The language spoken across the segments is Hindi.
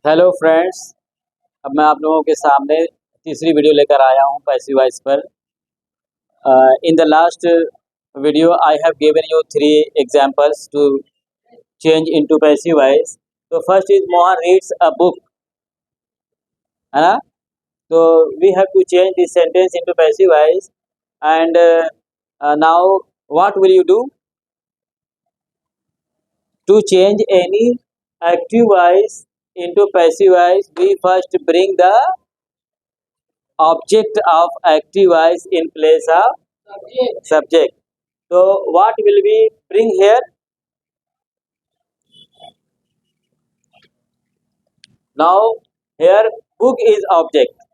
Hello friends. अब मैं आप लोगों के सामने तीसरी वीडियो लेकर आया हूँ पैसिव वॉइस पर। In the last video I have given you 3 examples to change into passive voice. तो first is Mohan reads a book, है ना। तो we have to change this sentence into passive voice and now what will you do to change any active voice into passive voice? We first bring the object of active voice in place of subject. So what will we bring here? Now here book is object.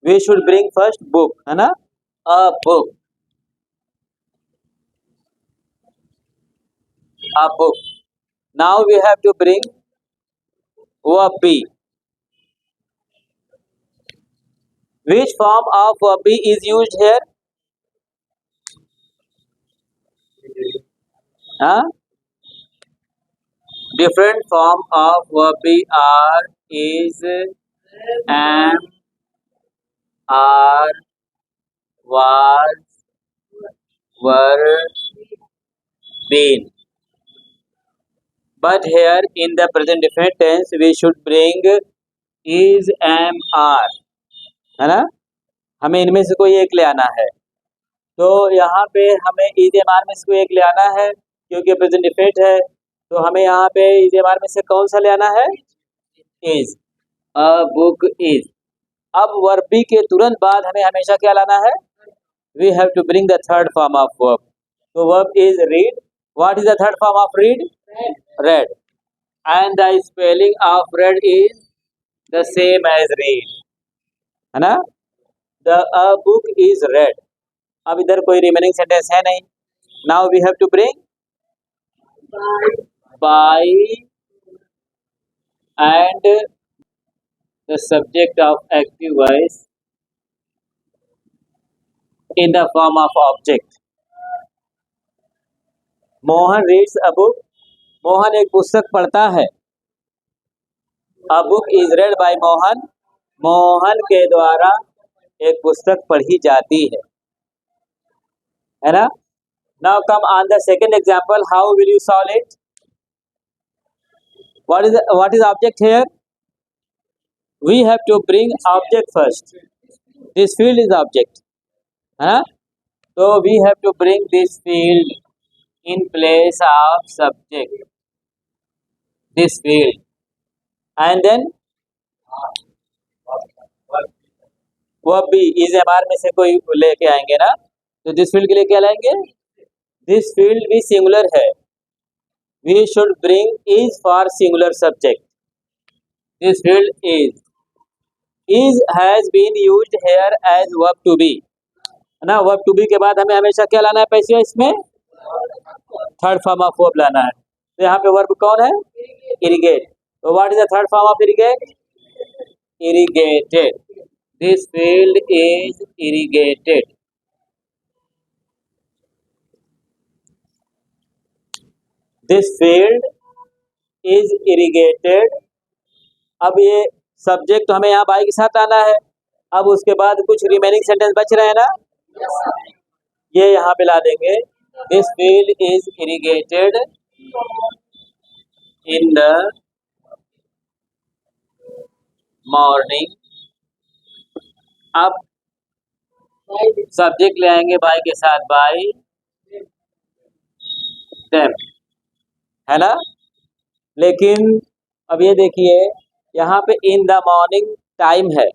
We should bring first book, है ना, a book, a book. Now we have to bring verb be. Which form of verb be is used here? Huh? Different form of verb be are is, am, are, was, were, been. But here in the present definite tense we should bring is, am, are, है ना। हमें इनमें से कोई एक ले आना है। तो यहाँ पे हमें इज एम आर में से कोई एक ले आना है क्योंकि प्रेजेंट डिफिनिट है। तो हमें यहाँ पे इज एम आर में से कौन सा ले आना है? Is, a book is. अब वर्ब बी के तुरंत बाद हमें हमेशा क्या लाना है? We have to bring the third form of verb. तो verb is read. What is the third form of read? Read. And the spelling of read is the same as read, है ना। The book is read. अब इधर कोई रिमेनिंग सेंटेंस है नहीं। Now we have to bring by and the subject of active voice in the form of object. Mohan reads a book. Mohan एक पुस्तक पढ़ता है। A book is read by Mohan. Mohan के द्वारा एक पुस्तक पढ़ी जाती है ना। Now come on the second example, how will you solve it? what is object here? We have to bring object first. This field is object, है ना। तो we have to bring this field in place of subject, this field, and then वो भी इज एम आर में से कोई लेके आएंगे ना। तो दिस फील्ड के लिए क्या लाएंगे? दिस फील्ड भी सिंगुलर है। We should bring is for singular subject. This field is has been used here as verb to be, है ना। वर्ब टू बी के बाद हमें हमेशा क्या लाना है पैसिव वॉइस में? थर्ड फॉर्म ऑफ वर्ब लाना है। तो यहाँ पे वर्ब कौन है? इरिगेट। तो what is the third form of irrigate? Irrigated. This field is irrigated. This field is irrigated. अब ये सब्जेक्ट तो हमें यहाँ बाई के साथ आना है। अब उसके बाद कुछ रिमेनिंग सेंटेंस बच रहे हैं ना, ये यहाँ पे ला देंगे। This field is irrigated in the morning. अब सब्जेक्ट ले आएंगे बाई के साथ, बाई देम, है ना। लेकिन अब ये देखिए यहाँ पे इन द मॉर्निंग टाइम है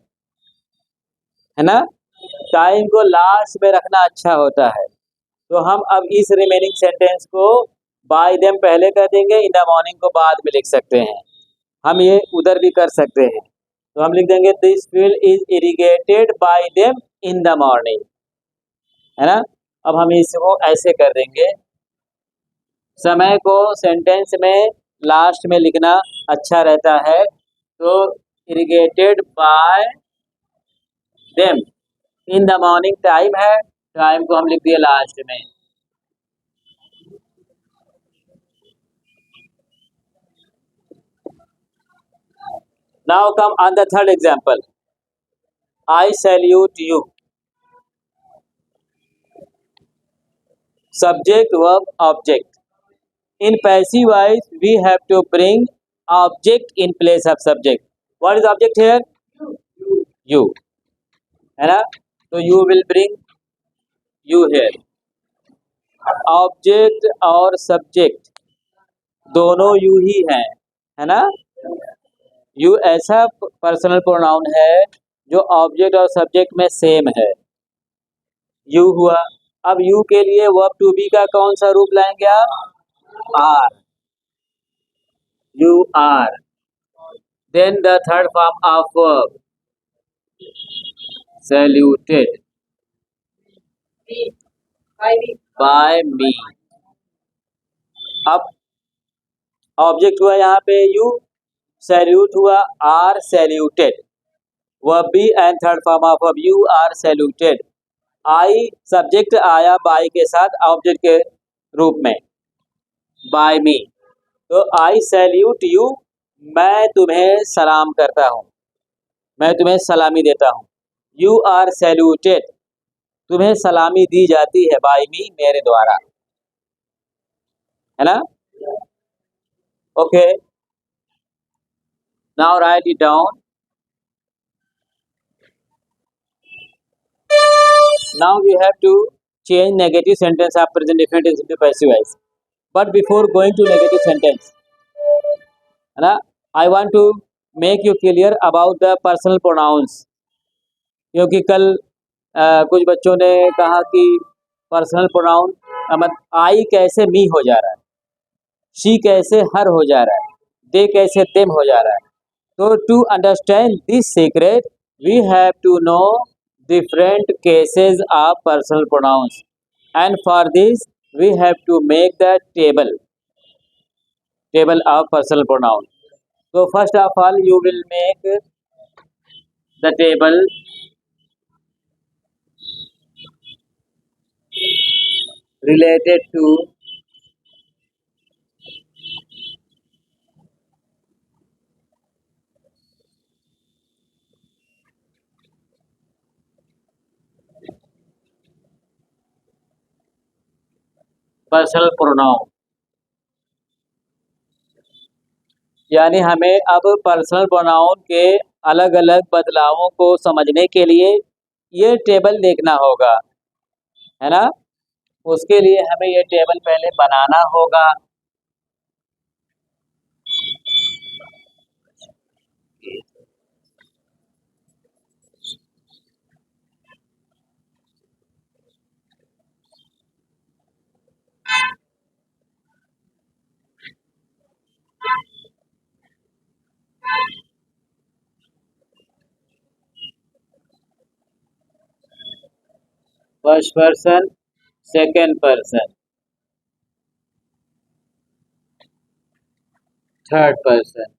ना। टाइम को लास्ट में रखना अच्छा होता है। तो हम अब इस रिमेनिंग सेंटेंस को बाय देम पहले कर देंगे, इन द मॉर्निंग को बाद में लिख सकते हैं। हम ये उधर भी कर सकते हैं। तो हम लिख देंगे this field is irrigated bye them in the morning, है ना। अब हम इसको ऐसे कर देंगे। समय को सेंटेंस में लास्ट में लिखना अच्छा रहता है। तो irrigated bye them in the morning time है, टाइम को हम लिख दिए लास्ट में। Now come on the third example, I salute you. Subject, verb, object. In passive voice, we have to bring object in place of subject. What is object here? You. है ना? तो you will bring you here. Object और subject दोनों you ही हैं, है ना? You ऐसा पर्सनल प्रोनाउन है जो ऑब्जेक्ट और सब्जेक्ट में सेम है। You हुआ। अब you के लिए वर्ब टू बी का कौन सा रूप लाएंगे आप? Are. You are. Then the third form of verb, saluted by me. अब ऑब्जेक्ट हुआ यहाँ पे you, सैल्यूट हुआ are saluted, verb be and third form of verb you are saluted. I subject आया by के साथ ऑब्जेक्ट के रूप में, by me. तो I salute you, मैं तुम्हें सलाम करता हूँ, मैं तुम्हें सलामी देता हूँ। You are saluted, तुम्हें सलामी दी जाती है by me, मेरे द्वारा, है ना? Okay, now write it down. Now we have to change negative sentence of present definite tense into passive voice. But before going to negative sentence, है ना, I want to make you clear about the personal pronouns. क्योंकि कल कुछ बच्चों ने कहा कि पर्सनल प्रोनाउन मतलब आई कैसे मी हो जा रहा है, शी कैसे हर हो जा रहा है, दे कैसे देम हो जा रहा है। तो to understand this secret we have to know different cases of personal pronouns and for this we have to make the table of personal pronoun. तो first of all you will make the table related to personal pronoun. यानी हमें अब पर्सनल प्रोनाउन के अलग अलग बदलावों को समझने के लिए ये टेबल देखना होगा, है ना? उसके लिए हमें ये टेबल पहले बनाना होगा। First person, second person, third person.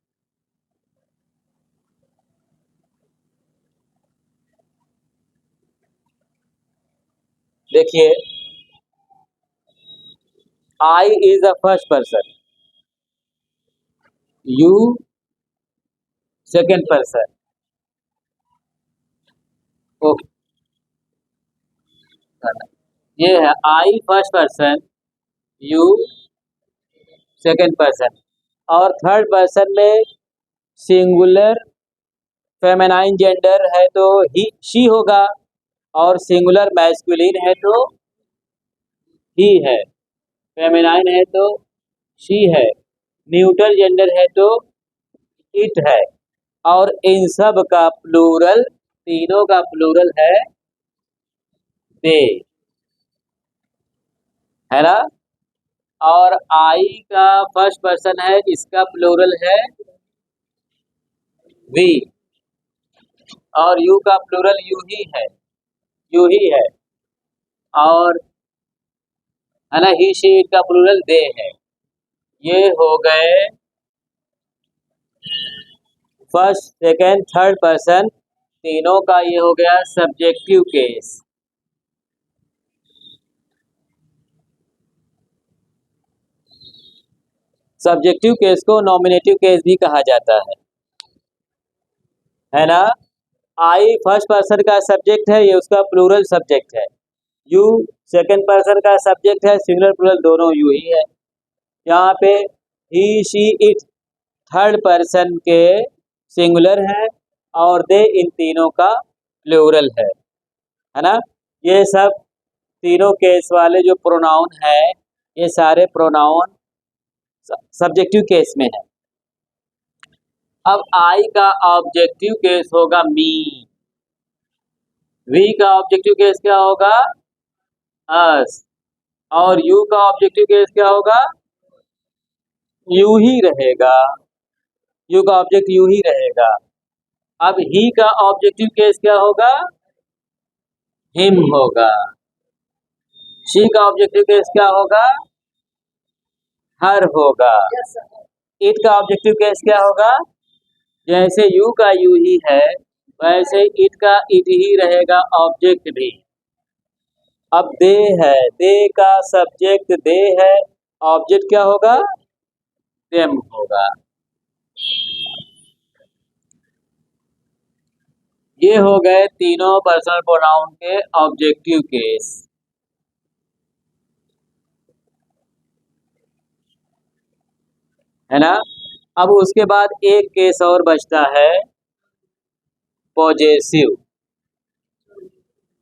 देखिए, I is the first person, you second person, okay, ये है I first person, you second person. और थर्ड पर्सन में सिंगुलर फेमिनाइन जेंडर है तो ही शी होगा, और सिंगुलर मैस्कुलिन है तो ही है, फेमिनाइन है तो शी है, न्यूट्रल जेंडर है तो इट है, और इन सब का प्लूरल, तीनों का प्लूरल है दे, है ना? और आई का फर्स्ट पर्सन है, इसका प्लूरल है वी, और यू का प्लूरल यू ही है, यू ही है, और है ना, ही शी इट का प्लूरल दे है। ये हो गए फर्स्ट सेकेंड थर्ड पर्सन, तीनों का ये हो गया सब्जेक्टिव केस। सब्जेक्टिव केस को नॉमिनेटिव केस भी कहा जाता है। है ना। आई फर्स्ट पर्सन का सब्जेक्ट है, ये उसका प्लूरल सब्जेक्ट है। यू सेकंड पर्सन का सब्जेक्ट है, सिंगुलर प्लूरल दोनों यू ही है। यहाँ पे ही शी इट थर्ड पर्सन के सिंगुलर है और दे इन तीनों का प्लूरल है ना। ये सब तीनों केस वाले जो प्रोनाउन है, ये सारे प्रोनाउन सब्जेक्टिव केस में है। अब आई का ऑब्जेक्टिव केस होगा मी, वी का ऑब्जेक्टिव केस क्या होगा अस, और यू का ऑब्जेक्टिव केस क्या होगा यू ही रहेगा, यू का ऑब्जेक्ट यू ही रहेगा। अब ही का ऑब्जेक्टिव केस क्या होगा हिम होगा। शी का ऑब्जेक्टिव केस क्या होगा हर होगा। इट का ऑब्जेक्टिव केस क्या होगा, जैसे यू का यू ही है वैसे इट का इट ही रहेगा, ऑब्जेक्ट भी। अब दे है, दे का सब्जेक्ट दे है, ऑब्जेक्ट क्या होगा देम होगा। ये हो गए तीनों पर्सनल प्रोनाउन के ऑब्जेक्टिव केस, है ना। अब उसके बाद एक केस और बचता है पॉजेसिव।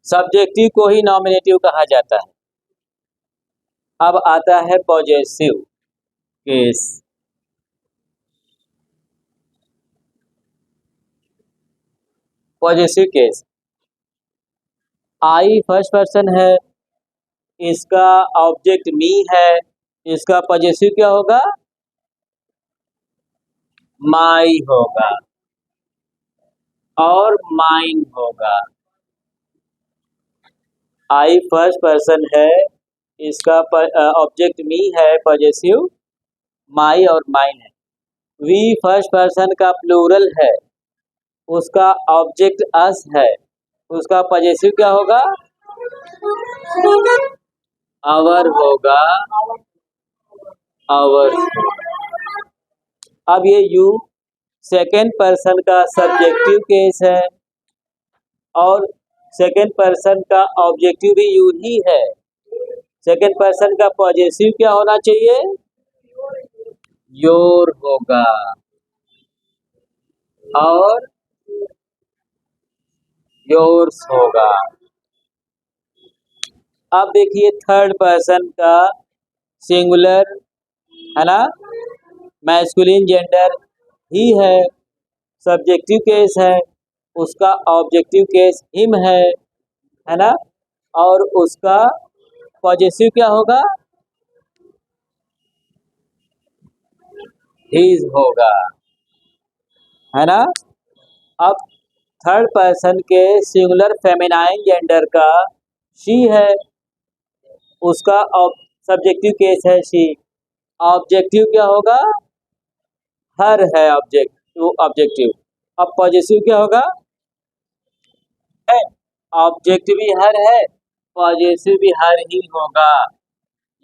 सब्जेक्टिव को ही नॉमिनेटिव कहा जाता है। अब आता है पॉजेसिव केस। पॉजेसिव केस, आई फर्स्ट पर्सन है, इसका ऑब्जेक्ट मी है, इसका पॉजेसिव क्या होगा माई होगा और माइन होगा। आई फर्स्ट पर्सन है, इसका ऑब्जेक्ट मी है, पॉजेसिव माई और माइन है। वी फर्स्ट पर्सन का प्लूरल है, उसका ऑब्जेक्ट अस है, उसका पॉजेसिव क्या होगा आवर होगा, आवर। अब ये यू सेकेंड पर्सन का सब्जेक्टिव केस है और सेकेंड पर्सन का ऑब्जेक्टिव भी यू ही है। सेकेंड पर्सन का पॉजेसिव क्या होना चाहिए योर होगा और योर्स होगा। अब देखिए थर्ड पर्सन का सिंगुलर है ना, मैस्कुलिन जेंडर ही है, सब्जेक्टिव केस है, उसका ऑब्जेक्टिव केस हिम है ना, और उसका पॉजेसिव क्या होगा हिज होगा, है ना। अब थर्ड पर्सन के सिंगुलर फेमिनाइन जेंडर का शी है, उसका सब्जेक्टिव केस है शी, ऑब्जेक्टिव क्या होगा हर है, ऑब्जेक्टिव। अब पॉजेसिव क्या होगा ऑब्जेक्टिव भी हर है, पॉजेसिव भी हर ही होगा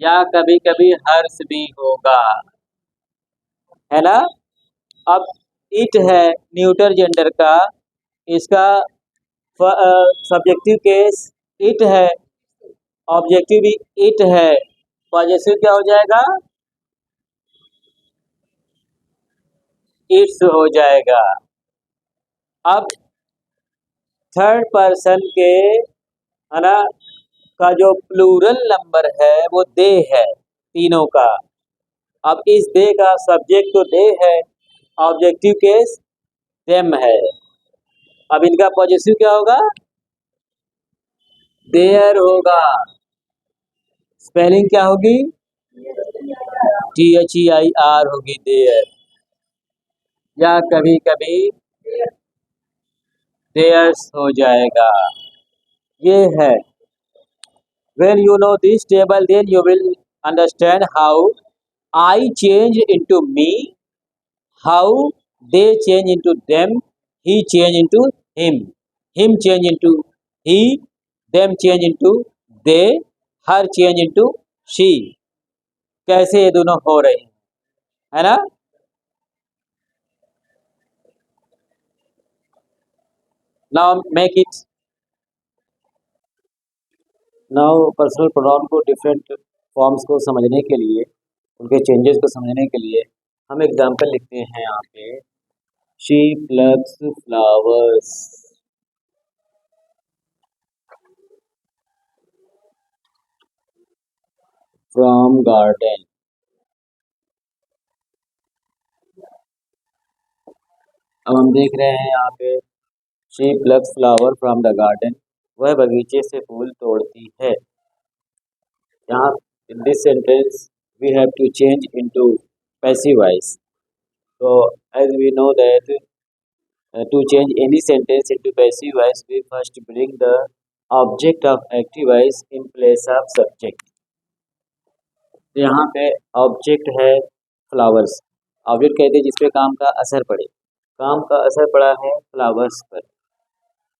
या कभी कभी हर्ष भी होगा, है ना। अब इट है न्यूटर जेंडर का, इसका सब्जेक्टिव केस इट है, ऑब्जेक्टिव भी इट है, पॉजेसिव क्या हो जाएगा इट्स हो जाएगा। अब थर्ड पर्सन के है ना का जो प्लूरल नंबर है वो दे है तीनों का। अब इस दे का सब्जेक्ट तो दे है, ऑब्जेक्टिव केस देम है। अब इनका पॉजेसिव क्या होगा देयर होगा, स्पेलिंग क्या होगी THEIR होगी देयर, या कभी कभी देयर्स हो जाएगा। ये है when you know this table then you will understand how I change into me, how they change into them, he change into him change into he, them change into they, her change into she, कैसे ये दोनों हो रहे हैं, है ना। Now make it. Now personal pronoun को डिफरेंट फॉर्म्स को समझने के लिए, उनके चेंजेस को समझने के लिए हम एग्जाम्पल लिखते हैं यहाँ पे। She plugs flowers from garden. अब हम देख रहे हैं यहाँ पे she plugs flower from the garden, वह बगीचे से फूल तोड़ती है। यहाँ in this sentence we have to change into passive voice. So as we know that to change any sentence into passive voice we first bring the object of active voice in place of subject. तो यहाँ पे ऑब्जेक्ट है फ्लावर्स। ऑब्जेक्ट कहते हैं जिसपे काम का असर पड़े। काम का असर पड़ा है फ्लावर्स पर,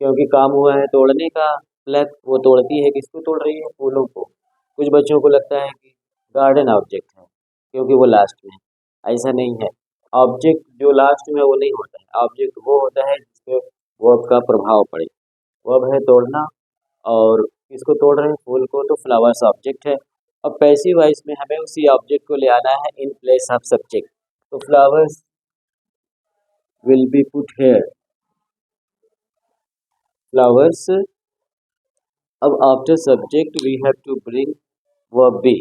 क्योंकि काम हुआ है तोड़ने का। प्लग वो तोड़ती है, किसको तोड़ रही है? फूलों को। कुछ बच्चों को लगता है कि गार्डन ऑब्जेक्ट है क्योंकि वो लास्ट में है। ऐसा नहीं है। ऑब्जेक्ट जो लास्ट में वो नहीं होता है। ऑब्जेक्ट वो होता है जिसपे वर्ब का प्रभाव पड़े। वर्ब है तोड़ना, और किसको तोड़ रहे हैं? फूल को, तो फ्लावर्स ऑब्जेक्ट है। अब पैसिव वॉइस में हमें उसी ऑब्जेक्ट को ले आना है इन प्लेस ऑफ सब्जेक्ट। तो flowers will be put here. Flowers, अब after subject we have to bring verb be.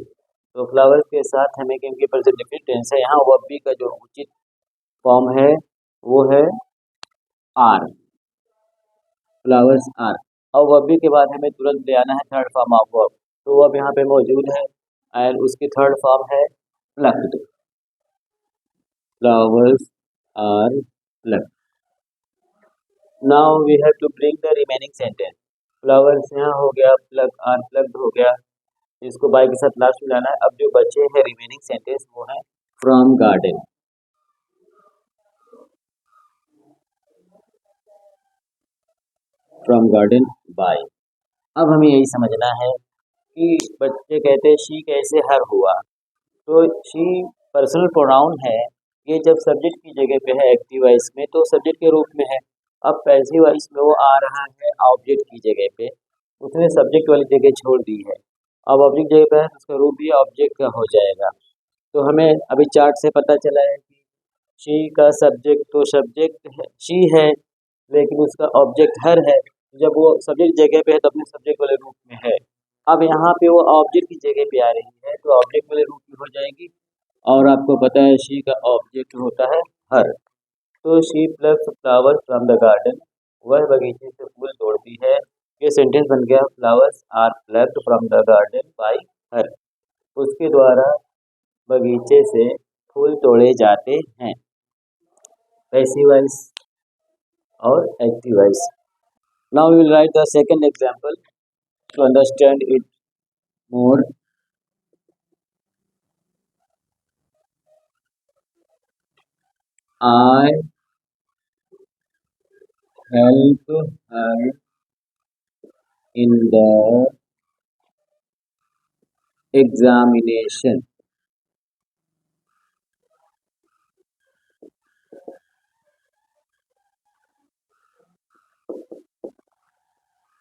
तो फ्लावर्स के साथ हमें, क्योंकि प्रेजेंट इंडेफिनिट टेंस है, यहाँ वर्ब बी का जो उचित फॉर्म है वो है आर। Flowers are. और वर्ब बी के बाद हमें तुरंत ले आना है थर्ड फॉर्म ऑफ वर्ब। तो वर्ब यहाँ पे मौजूद है एंड उसकी थर्ड फॉर्म है plucked. Flowers are plucked. Now we have to bring the remaining sentence. Flowers यहाँ हो गया, प्लग आर प्लग्ड हो गया, इसको बाय के साथ लास्ट में लाना है। अब जो बचे हैं रिमेनिंग सेंटेंस वो है from garden. From garden by. अब हमें यही समझना है कि बच्चे कहते हैं शी कैसे हर हुआ। तो शी पर्सनल प्रोनाउन है, ये जब सब्जेक्ट की जगह पे है एक्टिव वॉइस में तो सब्जेक्ट के रूप में है। अब पैसिव वॉइस में वो आ रहा है ऑब्जेक्ट की जगह पे, उसने सब्जेक्ट वाली जगह छोड़ दी है। अब ऑब्जेक्ट जगह पे है उसका रूप भी ऑब्जेक्ट का हो जाएगा। तो हमें अभी चार्ट से पता चला है कि शी का सब्जेक्ट तो सब्जेक्ट है, शी है, लेकिन उसका ऑब्जेक्ट हर है। जब वो सब्जेक्ट जगह पे है तो अपने सब्जेक्ट वाले रूप में है। अब यहाँ पे वो ऑब्जेक्ट की जगह पे आ रही है तो ऑब्जेक्ट वाले रूप में हो जाएगी। और आपको पता है शी का ऑब्जेक्ट होता है हर। तो she plugs flower from the garden, वह बगीचे से फूल तोड़ती है। ये सेंटेंस बन गया flowers are plucked from the garden by her. उसके द्वारा बगीचे से फूल तोड़े जाते हैं। पैसिव वॉइस और active voice. Now we will write the second example to understand it more. I help her in the examination.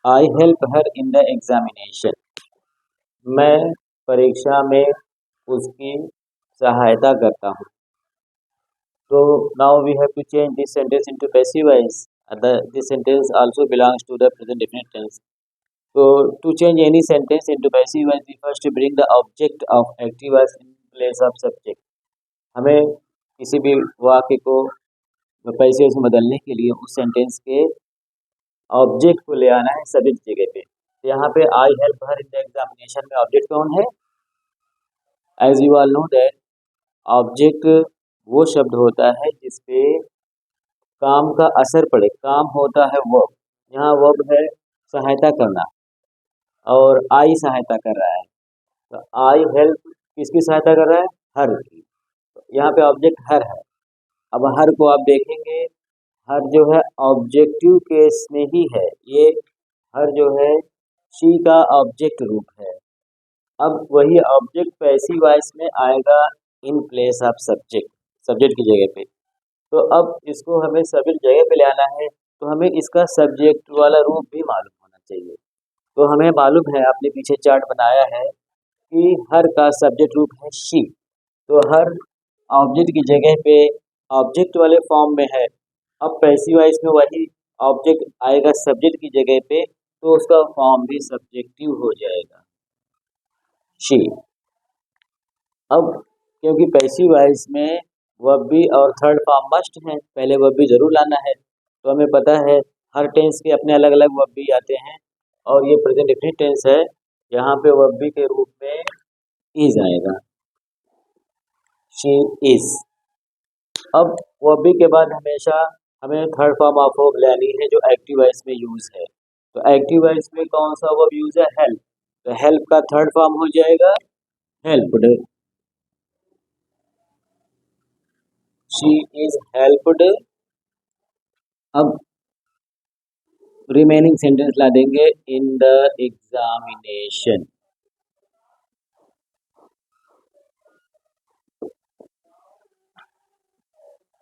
I help her in the examination. मैं परीक्षा में उसकी सहायता करता हूँ। So now we have to change this sentence into passive voice. This sentence also belongs to the present definite tense. So to change any sentence into passive voice, we first bring the object of active voice in place of subject. हमें किसी भी वाक्य को पैसिव वॉइस में बदलने के लिए उस सेंटेंस के ऑब्जेक्ट को ले आना है सब्जेक्ट जगह पे। तो यहाँ पे I help her in the examination में ऑब्जेक्ट कौन है? As you all know that object वो शब्द होता है जिसपे काम का असर पड़े। काम होता है वर्ब, यहाँ वर्ब है सहायता करना और आई सहायता कर रहा है। तो आई हेल्प किसकी सहायता कर रहा है? हर की। तो यहाँ पे ऑब्जेक्ट हर है। अब हर को आप देखेंगे, हर जो है ऑब्जेक्टिव केस में ही है। ये हर जो है शी का ऑब्जेक्ट रूप है। अब वही ऑब्जेक्ट पैसिव वॉइस में आएगा इन प्लेस ऑफ सब्जेक्ट, सब्जेक्ट की जगह पे। तो अब इसको हमें सब्जेक्ट जगह पे ले आना है। तो तो हमें इसका सब्जेक्ट वाला रूप भी मालूम होना चाहिए। तो हमें मालूम है, आपने पीछे चार्ट बनाया है कि हर का सब्जेक्ट रूप है शी। तो हर ऑब्जेक्ट की जगह पे ऑब्जेक्ट वाले फॉर्म में है। अब पैसिव वॉइस में वही ऑब्जेक्ट आएगा सब्जेक्ट की जगह पे, तो उसका फॉर्म भी सब्जेक्टिव हो जाएगा, शी। अब क्योंकि पैसिव वॉइस में वर्ब भी और थर्ड फॉर्म मस्ट है, पहले वर्ब भी जरूर लाना है। तो हमें पता है हर टेंस के अपने अलग अलग वर्ब भी आते हैं, और ये प्रेजेंट डेफिनिट टेंस है, यहाँ पे वर्ब भी के रूप में इज आएगा, शी इज। अब वर्ब भी के बाद हमेशा हमें थर्ड फॉर्म ऑफ वर्ब लेनी है जो एक्टिव वॉइस में यूज है। तो एक्टिव वॉइस में कौन सा वर्ब यूज है? हेल्प। तो हेल्प का थर्ड फॉर्म हो जाएगा हेल्प्ड, शी इज हेल्प्ड। अब रिमेनिंग सेंटेंस ला देंगे इन द एग्जामिनेशन।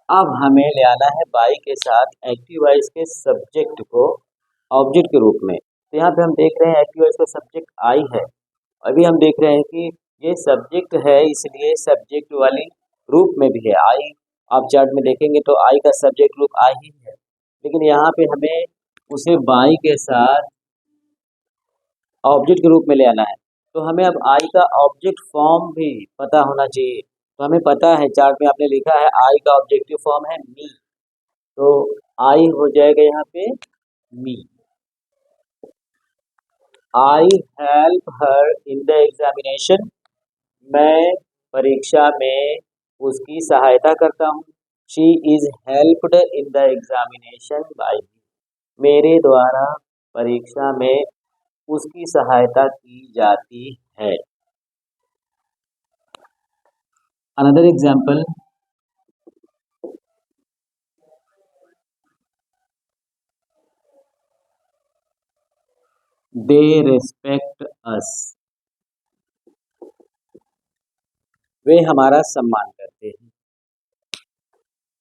अब हमें ले आना है बाई के साथ एक्टिव वॉइस के सब्जेक्ट को ऑब्जेक्ट के रूप में। तो यहाँ पे हम देख रहे हैं एक्टिव वॉइस का सब्जेक्ट आई है। अभी हम देख रहे हैं कि ये सब्जेक्ट है, इसलिए सब्जेक्ट वाली रूप में भी है आई। आप चार्ट में देखेंगे तो आई का सब्जेक्ट रूप आई ही है, लेकिन यहाँ पे हमें उसे बाई के साथ ऑब्जेक्ट के रूप में ले आना है। तो हमें अब आई का ऑब्जेक्ट फॉर्म भी पता होना चाहिए। तो हमें पता है, चार्ट में आपने लिखा है आई का ऑब्जेक्टिव फॉर्म है मी, तो आई हो जाएगा यहाँ पे me. I help her in the examination, मैं परीक्षा में उसकी सहायता करता हूँ। She is helped in the examination by me, मेरे द्वारा परीक्षा में उसकी सहायता की जाती है। Another example, they respect us, वे हमारा सम्मान करते हैं।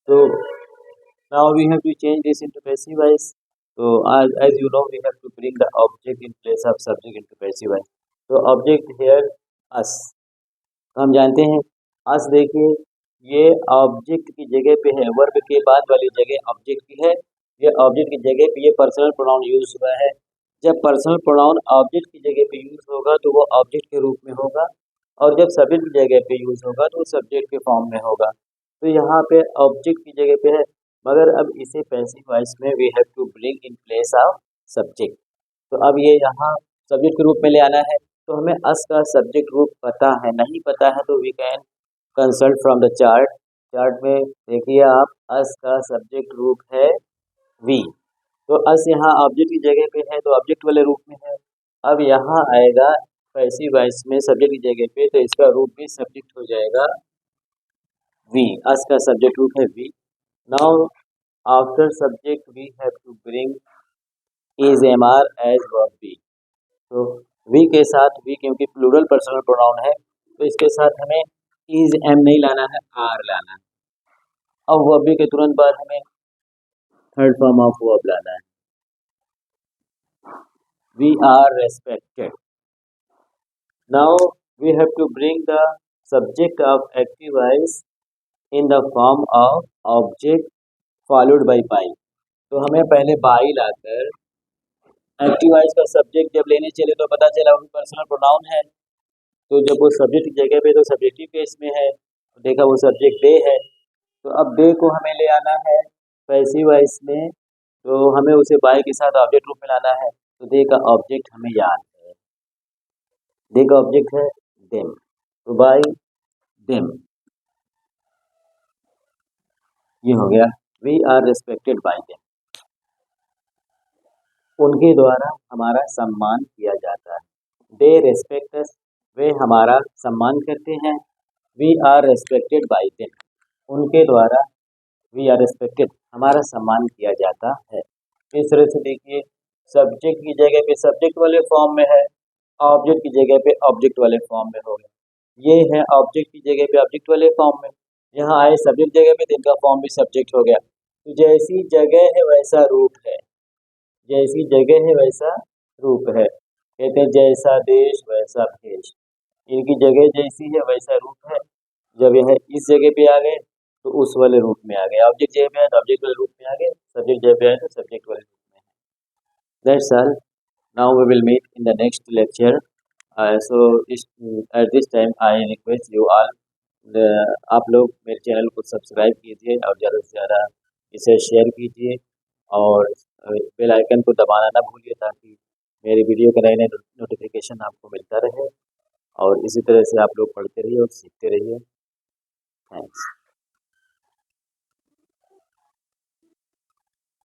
तो now we have to change this into passive voice. तो as you know we have to bring the object in place of subject into passive voice। तो ऑब्जेक्ट हेयर अस, हम जानते हैं अस, देखिए ये ऑब्जेक्ट की जगह पे है, वर्ब के बाद वाली जगह ऑब्जेक्ट की है, ये ऑब्जेक्ट की जगह पे ये पर्सनल प्रोनाउन यूज हुआ है। जब पर्सनल प्रोनाउन ऑब्जेक्ट की जगह पे यूज होगा तो वो ऑब्जेक्ट के रूप में होगा, और जब सब्जेक्ट की जगह पे यूज होगा तो वो सब्जेक्ट के फॉर्म में होगा। तो यहाँ पे ऑब्जेक्ट की जगह पे है, मगर अब इसे पैसिव वॉइस में we have to bring in place of subject. तो अब ये यहाँ सब्जेक्ट के रूप में ले आना है। तो हमें अस का सब्जेक्ट रूप पता है, नहीं पता है तो we can consult from the chart. Chart में देखिए आप, अस का सब्जेक्ट रूप है वी। तो अस यहाँ ऑब्जेक्ट की जगह पे है तो ऑब्जेक्ट वाले रूप में है। अब यहाँ आएगा पैसिव वॉइस में सब्जेक्ट की जगह पे, तो इसका रूप भी सब्जेक्ट हो जाएगा वी। अस का सब्जेक्ट रूप है we. Now after subject we have to bring is am are as verb be. तो वी के साथ, वी क्योंकि प्लूरल पर्सनल प्रोनाउन है तो इसके साथ हमें इज एम नहीं लाना है, आर लाना है। अब वर्ब बी के तुरंत बाद हमें थर्ड फॉर्म ऑफ वर्ब लाना है, we are respected. Now we have to bring the subject of active voice in the form of object followed by by. तो हमें पहले बाई लाकर एक्टिव वॉइस का सब्जेक्ट जब लेने चले तो पता चला वो पर्सनल प्रोनाउन है, तो जब वो सब्जेक्ट की जगह पे तो सब्जेक्टिव केस में है, तो देखा वो सब्जेक्ट दे है। तो अब दे को हमें ले आना है पैसिव वॉइस में, तो हमें उसे बाय के साथ ऑब्जेक्ट रूप में लाना है। तो दे का ऑब्जेक्ट हमें याद है, दे का ऑब्जेक्ट है देम, तो बाय देम ये हो गया, we are respected by them, उनके द्वारा हमारा सम्मान किया जाता है। दे रेस्पेक्ट अस, वे हमारा सम्मान करते हैं। We are respected by them, उनके द्वारा वी आर रेस्पेक्टेड, हमारा सम्मान किया जाता है। इस तरह से देखिए, सब्जेक्ट की जगह पे सब्जेक्ट वाले फॉर्म में है, ऑब्जेक्ट की जगह पे ऑब्जेक्ट वाले फॉर्म में हो गया। ये है ऑब्जेक्ट की जगह पे ऑब्जेक्ट वाले फॉर्म में, यहाँ आए सब्जेक्ट जगह पे, तो इनका फॉर्म भी सब्जेक्ट हो गया। तो जैसी जगह है वैसा रूप है, जैसी जगह है वैसा रूप है। कहते हैं जैसा देश वैसा भेष। इनकी जगह जैसी है वैसा रूप है। जब यह इस जगह पे आ गए तो उस वाले रूप में आ गए, ऑब्जेक्ट जगह पे आए तो ऑब्जेक्ट वाले रूप में आ गए, सब्जेक्ट जगह पे आए तो सब्जेक्ट वाले रूप में। That's all. Now we will meet in the next lecture. So at this time I request you all, आप लोग मेरे चैनल को सब्सक्राइब कीजिए और ज़्यादा से ज़्यादा इसे शेयर कीजिए और बेल आइकन को दबाना ना भूलिए, ताकि मेरी वीडियो का नए नए नोटिफिकेशन आपको मिलता रहे और इसी तरह से आप लोग पढ़ते रहिए और सीखते रहिए। थैंक्स।